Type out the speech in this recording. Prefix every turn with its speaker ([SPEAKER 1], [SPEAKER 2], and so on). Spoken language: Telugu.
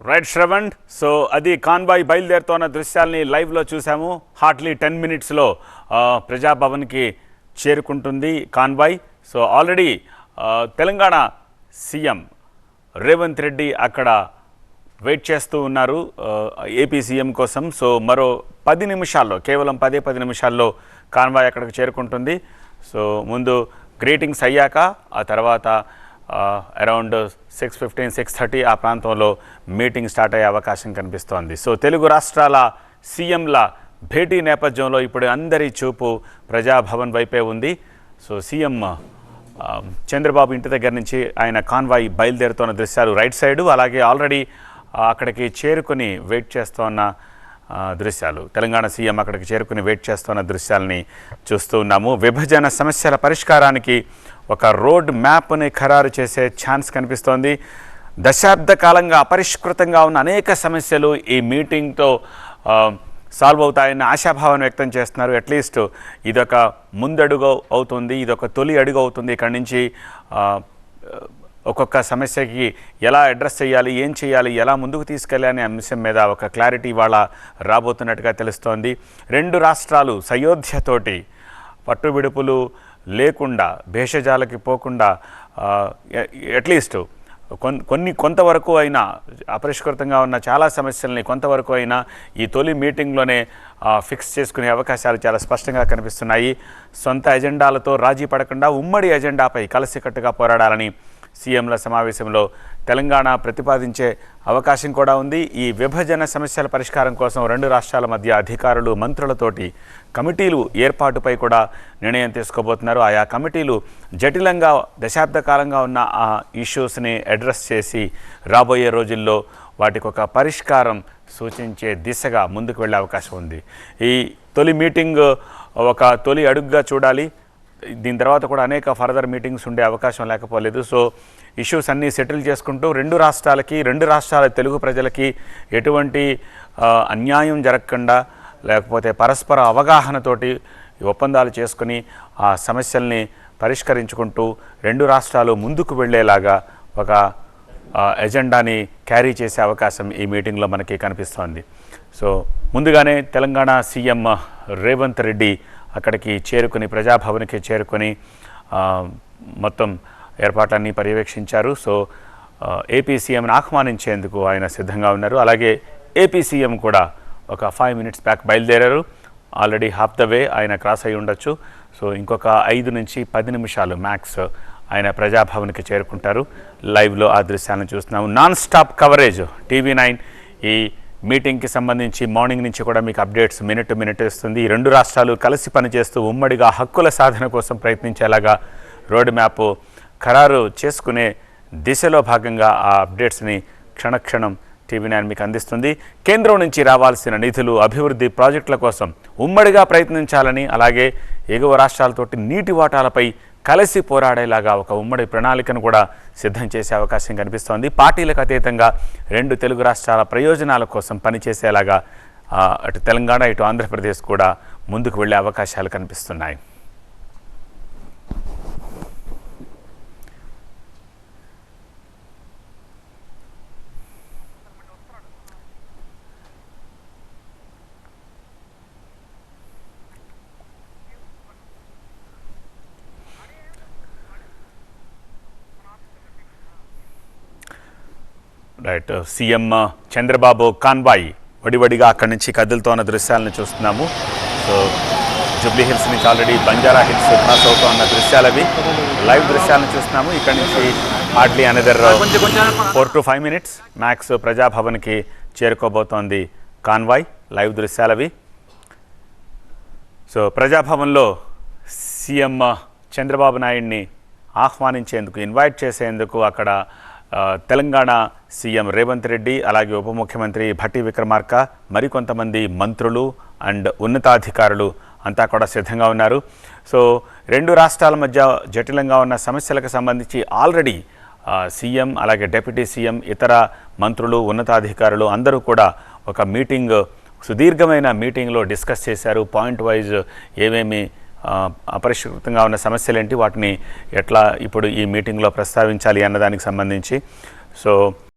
[SPEAKER 1] రైట్ శ్రవణ్. సో అది కాన్వాయ్ బయలుదేరుతున్న దృశ్యాల్ని లైవ్లో చూసాము. హార్డ్లీ 10 మినిట్స్లో ప్రజాభవన్కి చేరుకుంటుంది convoy. So already Telangana CM Revanth Reddy అక్కడ వెయిట్ చేస్తూ ఉన్నారు ఏపీ సీఎం కోసం. సో మరో 10 నిమిషాల్లో, కేవలం 10 నిమిషాల్లో కాన్వాయ్ అక్కడికి చేరుకుంటుంది. సో ముందు గ్రీటింగ్స్ అయ్యాక ఆ తర్వాత అరౌండ్ 6:15, 6:30 ఆ ప్రాంతంలో మీటింగ్ స్టార్ట్ అయ్యే అవకాశం కనిపిస్తోంది. సో తెలుగు రాష్ట్రాల సీఎంల భేటీ నేపథ్యంలో ఇప్పుడు అందరి చూపు ప్రజాభవన్ వైపే ఉంది. సో సీఎం చంద్రబాబు ఇంటి దగ్గర నుంచి ఆయన కాన్వాయ్ బయలుదేరుతున్న దృశ్యాలు రైట్ సైడు, అలాగే ఆల్రెడీ అక్కడికి చేరుకుని వెయిట్ చేస్తున్న దృశ్యాలు, తెలంగాణ సీఎం అక్కడికి చేరుకుని వెయిట్ చేస్తున్న దృశ్యాలని చూస్తూ ఉన్నాము. విభజన సమస్యల పరిష్కారానికి ఒక రోడ్ మ్యాప్ని ఖరారు చేసే ఛాన్స్ కనిపిస్తోంది. దశాబ్ద కాలంగా అపరిష్కృతంగా ఉన్న అనేక సమస్యలు ఈ మీటింగ్తో సాల్వ్ అవుతాయని ఆశాభావం వ్యక్తం చేస్తున్నారు. అట్లీస్ట్ ఇదొక ముందడుగు అవుతుంది, ఇదొక తొలి అడుగు అవుతుంది. ఇక్కడి నుంచి ఒక్కొక్క సమస్యకి ఎలా అడ్రస్ చేయాలి, ఏం చేయాలి, ఎలా ముందుకు తీసుకెళ్ళాలి అనే అంశం మీద ఒక క్లారిటీ ఇవాళ రాబోతున్నట్టుగా తెలుస్తోంది. రెండు రాష్ట్రాలు సయోధ్యతోటి పట్టువిడుపులు లేకుండా, భేషజాలకి పోకుండా అట్లీస్ట్ కొంతవరకు అయినా అపరిష్కృతంగా ఉన్న చాలా సమస్యల్ని కొంతవరకు అయినా ఈ తొలి మీటింగ్లోనే ఫిక్స్ చేసుకునే అవకాశాలు చాలా స్పష్టంగా కనిపిస్తున్నాయి. సొంత ఎజెండాలతో రాజీ పడకుండా ఉమ్మడి ఎజెండాపై కలిసికట్టుగా పోరాడాలని సీఎంల సమావేశంలో తెలంగాణ ప్రతిపాదించే అవకాశం కూడా ఉంది. ఈ విభజన సమస్యల పరిష్కారం కోసం రెండు రాష్ట్రాల మధ్య అధికారులు, మంత్రులతోటి కమిటీలు ఏర్పాటుపై కూడా నిర్ణయం తీసుకోబోతున్నారు. ఆయా కమిటీలు జటిలంగా దశాబ్ద కాలంగా ఉన్న ఆ ఇష్యూస్ని అడ్రస్ చేసి రాబోయే రోజుల్లో వాటికి ఒక పరిష్కారం సూచించే దిశగా ముందుకు వెళ్ళే అవకాశం ఉంది. ఈ తొలి మీటింగ్ ఒక తొలి అడుగుగా చూడాలి. దీని తర్వాత కూడా అనేక ఫర్దర్ మీటింగ్స్ ఉండే అవకాశం లేకపోలేదు. సో ఇష్యూస్ అన్నీ సెటిల్ చేసుకుంటూ రెండు రాష్ట్రాలకి, రెండు రాష్ట్రాల తెలుగు ప్రజలకి ఎటువంటి అన్యాయం జరగకుండా, లేకపోతే పరస్పర అవగాహనతోటి ఒప్పందాలు చేసుకుని ఆ సమస్యల్ని పరిష్కరించుకుంటూ రెండు రాష్ట్రాలు ముందుకు వెళ్ళేలాగా ఒక ఎజెండాని క్యారీ చేసే అవకాశం ఈ మీటింగ్లో మనకి కనిపిస్తోంది. సో ముందుగానే తెలంగాణ సీఎం రేవంత్ రెడ్డి అక్కడికి చేరుకుని, ప్రజాభవన్కి చేరుకొని మొత్తం ఏర్పాట్లన్నీ పర్యవేక్షించారు. సో ఏపీ సీఎంని ఆహ్వానించేందుకు ఆయన సిద్ధంగా ఉన్నారు. అలాగే ఏపీ సీఎం కూడా ఒక 5 మినిట్స్ బ్యాక్ బయలుదేరారు. ఆల్రెడీ హాఫ్ ద వే ఆయన క్రాస్ అయి ఉండొచ్చు. సో ఇంకొక 5 నుంచి 10 నిమిషాలు మ్యాక్స్ ఆయన ప్రజాభవన్కి చేరుకుంటారు. లైవ్లో ఆ దృశ్యాలను చూస్తున్నాము. నాన్ స్టాప్ కవరేజ్ TV9 ఈ మీటింగ్కి సంబంధించి మార్నింగ్ నుంచి కూడా మీకు అప్డేట్స్ మినిట్ టు మినిట్ ఇస్తుంది. ఈ రెండు రాష్ట్రాలు కలిసి పనిచేస్తూ ఉమ్మడిగా హక్కుల సాధన కోసం ప్రయత్నించేలాగా రోడ్ మ్యాప్ ఖరారు చేసుకునే దిశలో భాగంగా ఆ అప్డేట్స్ని క్షణక్షణం TV9 మీకు అందిస్తుంది. కేంద్రం నుంచి రావాల్సిన నిధులు, అభివృద్ధి ప్రాజెక్టుల కోసం ఉమ్మడిగా ప్రయత్నించాలని, అలాగే ఎగువ రాష్ట్రాలతోటి నీటి వాటాలపై కలిసి పోరాడేలాగా ఒక ఉమ్మడి ప్రణాళికను కూడా సిద్ధం చేసే అవకాశం కనిపిస్తోంది. పార్టీలకు అతీతంగా రెండు తెలుగు రాష్ట్రాల ప్రయోజనాల కోసం పనిచేసేలాగా అటు తెలంగాణ, ఇటు ఆంధ్రప్రదేశ్ కూడా ముందుకు వెళ్ళే అవకాశాలు కనిపిస్తున్నాయి. రైట్, సీఎం చంద్రబాబు కాన్వాయ్ వడివడిగా అక్కడి నుంచి కదులుతోన్న దృశ్యాలను చూస్తున్నాము. సో జూబ్లీ హిల్స్ నుంచి ఆల్రెడీ బంజారా హిల్స్ క్రాస్ అవుతున్న దృశ్యాలవి లైవ్ దృశ్యాలను చూస్తున్నాము. ఇక్కడి నుంచి hardly another 4 to 5 minutes max ప్రజాభవన్కి చేరుకోబోతోంది కాన్వాయ్. లైవ్ దృశ్యాలవి. సో ప్రజాభవన్లో సీఎం చంద్రబాబు నాయుడిని ఆహ్వానించేందుకు, ఇన్వైట్ చేసేందుకు అక్కడ తెలంగాణ సీఎం రేవంత్ రెడ్డి, అలాగే ఉప ముఖ్యమంత్రి భట్టి విక్రమార్క, మరికొంతమంది మంత్రులు అండ్ ఉన్నతాధికారులు అంతా కూడా సిద్ధంగా ఉన్నారు. సో రెండు రాష్ట్రాల మధ్య జటిలంగా ఉన్న సమస్యలకు సంబంధించి ఆల్రెడీ సీఎం, అలాగే డిప్యూటీ సీఎం, ఇతర మంత్రులు, ఉన్నతాధికారులు అందరూ కూడా ఒక మీటింగ్, సుదీర్ఘమైన మీటింగ్లో డిస్కస్ చేశారు. పాయింట్ వైజ్ ఏమేమి అపరిష్కృతంగా ఉన్న సమస్యలు ఏంటి, వాటిని ఎట్లా ఇప్పుడు ఈ మీటింగ్లో ప్రస్తావించాలి అన్నదానికి సంబంధించి. సో